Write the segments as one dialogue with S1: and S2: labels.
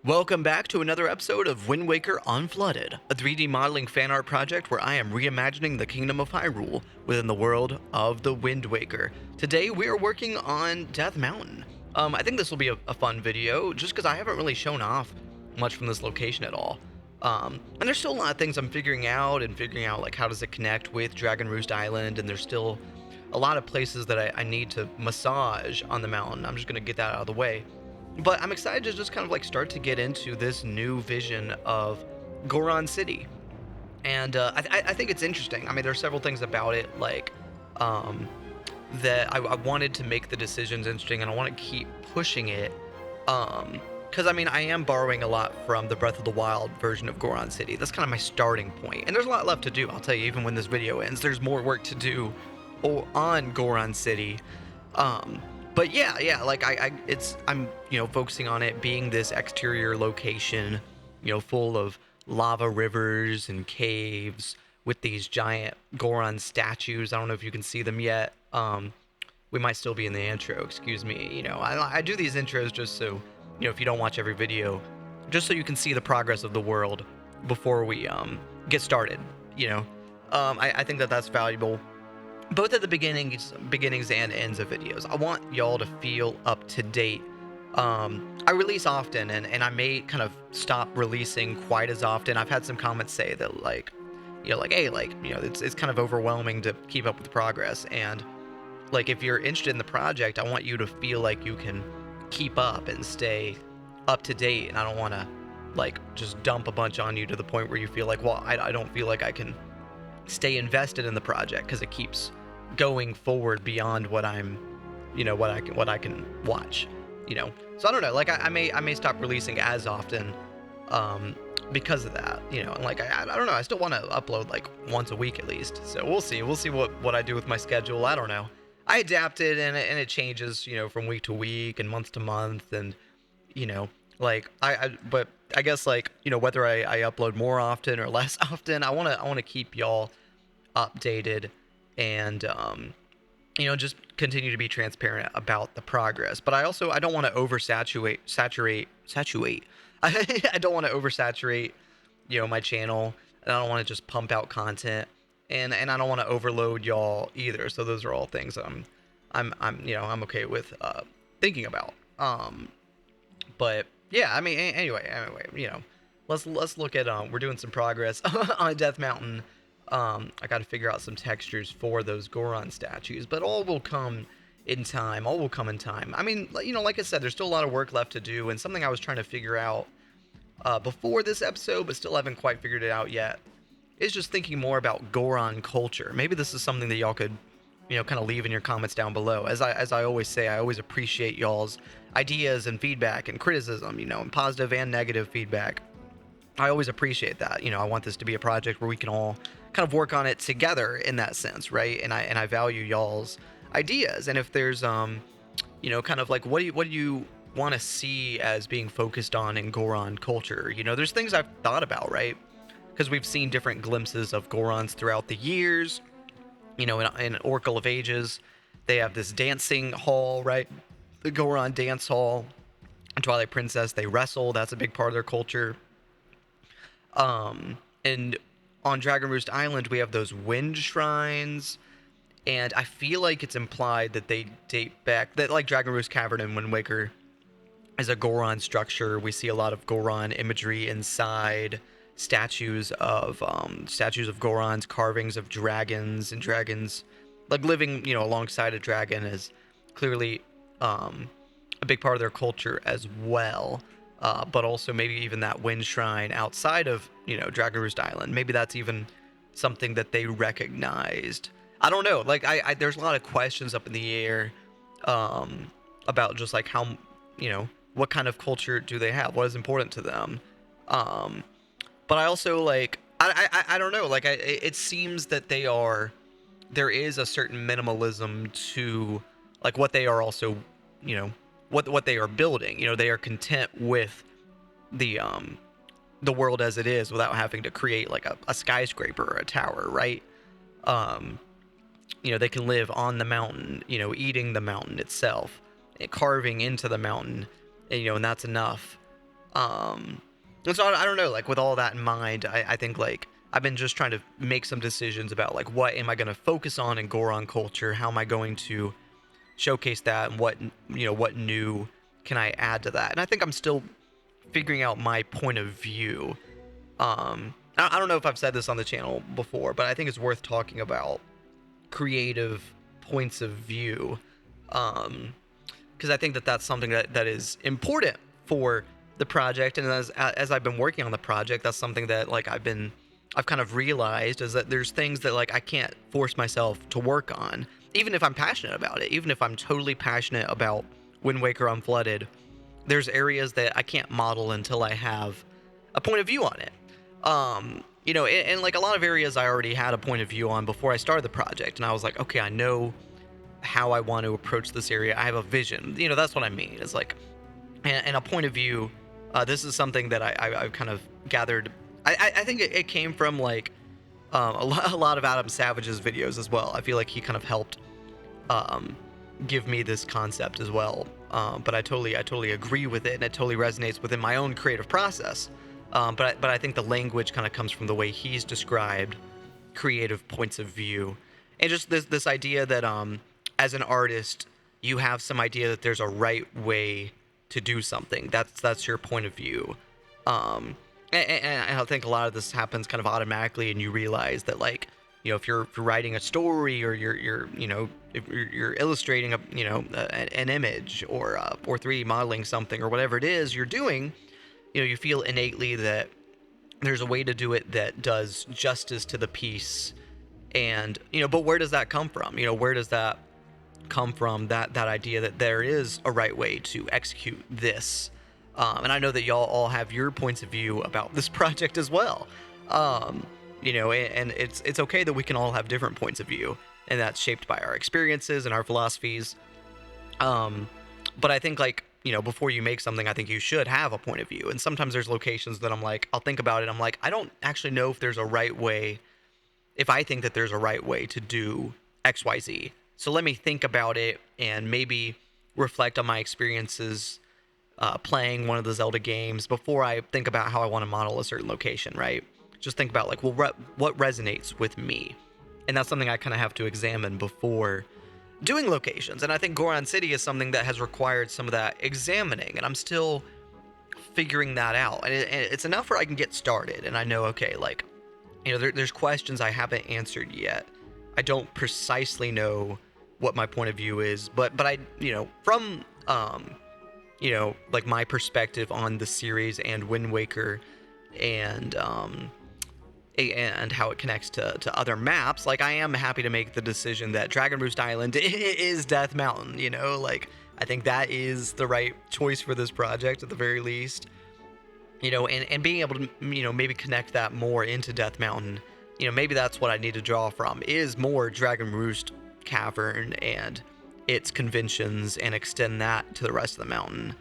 S1: Welcome back to another episode of Wind Waker Unflooded, a 3D modeling fan art project where I am reimagining the kingdom of Hyrule within the world of the Wind Waker. Today we are working on Death Mountain. I think this will be a fun video just because I haven't really shown off much from this location at all. And there's still a lot of things I'm figuring out like how does it connect with Dragon Roost Island, and there's still a lot of places that I need to massage on the mountain. I'm just going to get that out of the way. But I'm excited to just kind of like start to get into this new vision of Goron City. And I think it's interesting. I mean, there's several things about it, like that I wanted to make the decisions interesting, and I want to keep pushing it. Because I mean, I am borrowing a lot from the Breath of the Wild version of Goron City. That's kind of my starting point. And there's a lot left to do. I'll tell you, even when this video ends, there's more work to do on Goron City. But yeah, like I'm focusing on it being this exterior location, full of lava rivers and caves with these giant Goron statues. I don't know if you can see them yet. We might still be in the intro, excuse me. I do these intros just so, if you don't watch every video, just so you can see the progress of the world before we get started. I think that's valuable, both at the beginnings and ends of videos. I want y'all to feel up to date. I release often, and I may kind of stop releasing quite as often. I've had some comments say that it's kind of overwhelming to keep up with progress. And like, if you're interested in the project, I want you to feel like you can keep up and stay up to date. And I don't want to like just dump a bunch on you to the point where you feel like, well, I don't feel like I can stay invested in the project because it keeps going forward beyond what I'm, what I can watch, So I don't know, like I may stop releasing as often, because of that, and like I don't know, I still want to upload like once a week at least. So we'll see what I do with my schedule. I don't know. I adapted, and it changes, from week to week and month to month, and like but I guess, like, whether I upload more often or less often, I want to keep y'all updated, and just continue to be transparent about the progress. But I don't want to oversaturate I don't want to oversaturate my channel, and I don't want to just pump out content, and I don't want to overload y'all either. So those are all things I'm okay with thinking about. But yeah, I mean, anyway, let's look at we're doing some progress on Death Mountain. I got to figure out some textures for those Goron statues, but all will come in time. I mean, like I said, there's still a lot of work left to do, and something I was trying to figure out before this episode, but still haven't quite figured it out yet, is just thinking more about Goron culture. Maybe this is something that y'all could, kind of leave in your comments down below. As I always say, I always appreciate y'all's ideas and feedback and criticism, and positive and negative feedback. I always appreciate that. I want this to be a project where we can all kind of work on it together in that sense, right? And I value y'all's ideas. And if there's kind of like, what do you want to see as being focused on in Goron culture? There's things I've thought about, right? Because we've seen different glimpses of Gorons throughout the years. In Oracle of Ages, they have this dancing hall, right? The Goron dance hall. In Twilight Princess, they wrestle. That's a big part of their culture. And on Dragon Roost Island, we have those wind shrines, and I feel like it's implied that they date back, that like Dragon Roost Cavern in Wind Waker is a Goron structure. We see a lot of Goron imagery inside, statues of Gorons, carvings of dragons, and dragons like living, alongside a dragon is clearly a big part of their culture as well. But also maybe even that wind shrine outside of, Dragon Roost Island. Maybe that's even something that they recognized. I don't know. Like, there's a lot of questions up in the air about just like how, what kind of culture do they have? What is important to them? But I also like, I don't know. Like, it seems that there is a certain minimalism to like what they are also, what they are building. They are content with the world as it is without having to create like a skyscraper or a tower, right? They can live on the mountain, eating the mountain itself, carving into the mountain, and that's enough. And so I don't know, like with all that in mind, I think like I've been just trying to make some decisions about like what am I going to focus on in Goron culture? How am I going to showcase that, and what new can I add to that? And I think I'm still figuring out my point of view. I don't know if I've said this on the channel before, but I think it's worth talking about creative points of view, because I think that that's something that is important for the project. And as I've been working on the project, that's something that like I've kind of realized is that there's things that like I can't force myself to work on, even if I'm passionate about it, even if I'm totally passionate about Wind Waker Unflooded. There's areas that I can't model until I have a point of view on it. And like a lot of areas I already had a point of view on before I started the project, and I was like, okay, I know how I want to approach this area. I have a vision. That's what I mean. It's like, and a point of view. This is something that I've kind of gathered. I think it came from like a lot of Adam Savage's videos as well. I feel like he kind of helped give me this concept as well. But I totally agree with it, and it totally resonates within my own creative process. But I think the language kind of comes from the way he's described creative points of view, and just this idea that as an artist you have some idea that there's a right way to do something. That's your point of view. And I think a lot of this happens kind of automatically, and you realize that like, if you're writing a story, or if you're illustrating an image, or 3D modeling something, or whatever it is you're doing, you feel innately that there's a way to do it that does justice to the piece. And but where does that come from? Where does that come from, that idea that there is a right way to execute this? And I know that y'all all have your points of view about this project as well. And it's okay that we can all have different points of view, and that's shaped by our experiences and our philosophies. But I think like, before you make something, I think you should have a point of view. And sometimes there's locations that I'm like, I'll think about it, I'm like, I don't actually know if there's a right way, if I think that there's a right way to do XYZ. So let me think about it and maybe reflect on my experiences playing one of the Zelda games before I think about how I want to model a certain location, right? Just think about like, well, what resonates with me? And that's something I kind of have to examine before doing locations. And I think Goron City is something that has required some of that examining, and I'm still figuring that out. And it's enough where I can get started, and I know, okay, like, there's questions I haven't answered yet. I don't precisely know what my point of view is, but I, from like my perspective on the series and Wind Waker, and how it connects to other maps, like I am happy to make the decision that Dragon Roost Island is Death Mountain. Like I think that is the right choice for this project at the very least. And being able to maybe connect that more into Death Mountain. Maybe that's what I need to draw from, is more Dragon Roost Cavern and its conventions, and extend that to the rest of the mountain.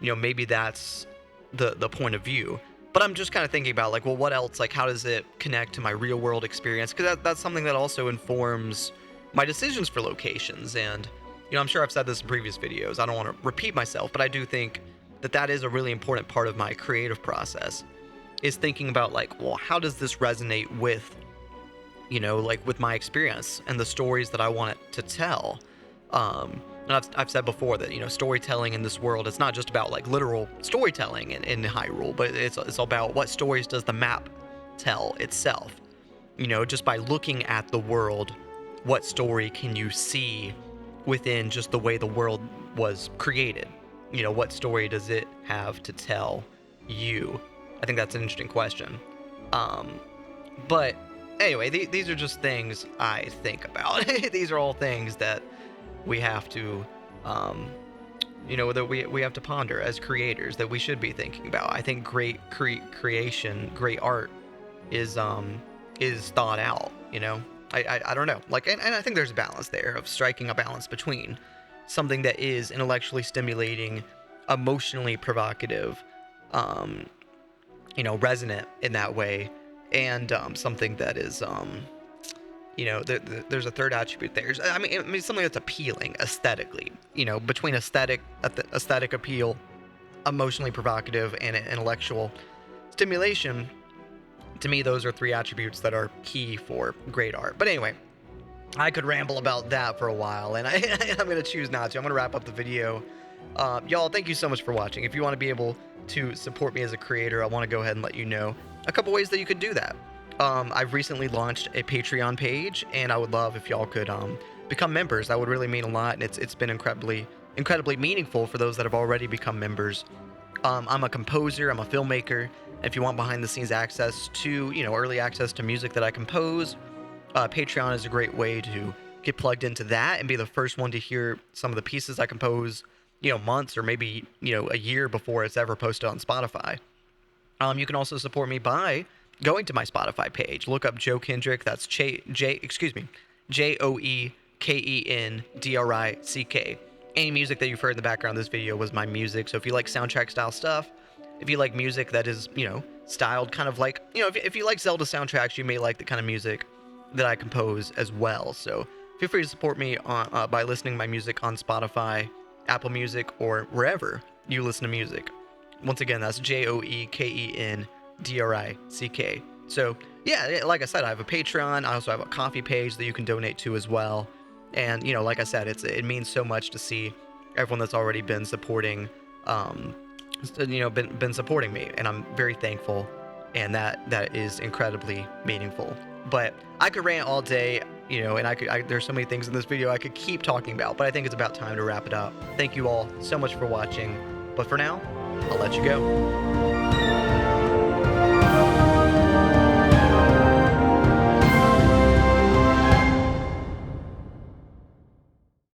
S1: Maybe that's the point of view. But I'm just kind of thinking about like, well, what else? Like, how does it connect to my real world experience? Because that's something that also informs my decisions for locations. And, I'm sure I've said this in previous videos. I don't want to repeat myself, but I do think that is a really important part of my creative process, is thinking about like, well, how does this resonate with, like with my experience and the stories that I want it to tell? And I've said before that, storytelling in this world, it's not just about like literal storytelling in Hyrule, but it's about what stories does the map tell itself. Just by looking at the world, what story can you see within just the way the world was created? What story does it have to tell you? I think that's an interesting question. But anyway, these are just things I think about. These are all things that we have to, that we have to ponder as creators, that we should be thinking about. I think great creation, great art is thought out. I don't know, like, and I think there's a balance there of striking a balance between something that is intellectually stimulating, emotionally provocative, resonant in that way, and something that is there's a third attribute there. I mean something that's appealing aesthetically, between aesthetic appeal, emotionally provocative and intellectual stimulation. To me, those are three attributes that are key for great art. But anyway, I could ramble about that for a while, and I'm going to choose not to. I'm going to wrap up the video. Y'all, thank you so much for watching. If you want to be able to support me as a creator, I want to go ahead and let you know a couple ways that you could do that. I've recently launched a Patreon page, and I would love if y'all could become members. That would really mean a lot, and it's been incredibly meaningful for those that have already become members. I'm a composer, I'm a filmmaker. If you want behind the scenes access to, early access to music that I compose, Patreon is a great way to get plugged into that and be the first one to hear some of the pieces I compose, months or maybe, a year before it's ever posted on Spotify. You can also support me by going to my Spotify page. Look up Joe Kendrick. That's JoeKendrick. Any music that you've heard in the background of this video was my music. So if you like soundtrack style stuff, if you like music that is, styled kind of like, if you like Zelda soundtracks, you may like the kind of music that I compose as well. So feel free to support me by listening to my music on Spotify, Apple Music, or wherever you listen to music. Once again, that's JoeKendrick. So yeah, like I said, I have a Patreon. I also have a coffee page that you can donate to as well. And like I said, it means so much to see everyone that's already been supporting, been supporting me, and I'm very thankful. And that is incredibly meaningful. But I could rant all day, and there's so many things in this video I could keep talking about, but I think it's about time to wrap it up. Thank you all so much for watching. But for now, I'll let you go.